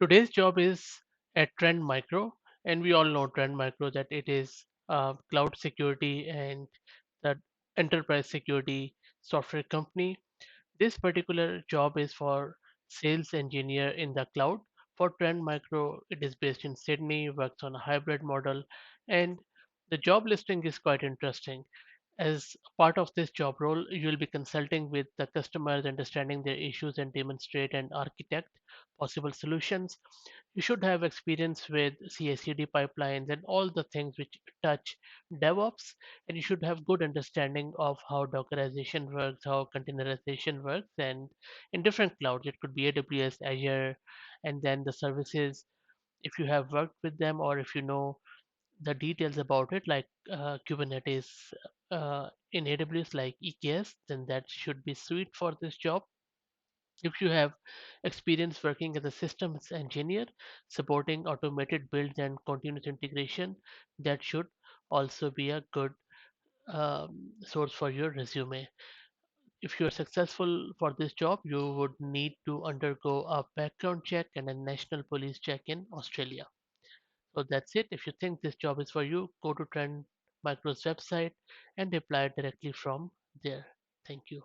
Today's job is at Trend Micro, and we all know Trend Micro that it is cloud security and the enterprise security software company. This particular job is for sales engineer in the cloud. For Trend Micro, it is based in Sydney, works on a hybrid model, and the job listing is quite interesting. As part of this job role, you will be consulting with the customers, understanding their issues, and demonstrate and architect possible solutions. You should have experience with CI/CD pipelines and all the things which touch DevOps, and you should have good understanding of how Dockerization works, how containerization works, and in different clouds, it could be AWS, Azure, and then the services. If you have worked with them or if you know the details about it, like Kubernetes in AWS, like EKS, then that should be suite for this job. If you have experience working as a systems engineer, supporting automated builds and continuous integration, that should also be a good source for your resume. If you are successful for this job, you would need to undergo a background check and a national police check in Australia. So that's it. If you think this job is for you, go to Trend Micro's website and apply directly from there. Thank you.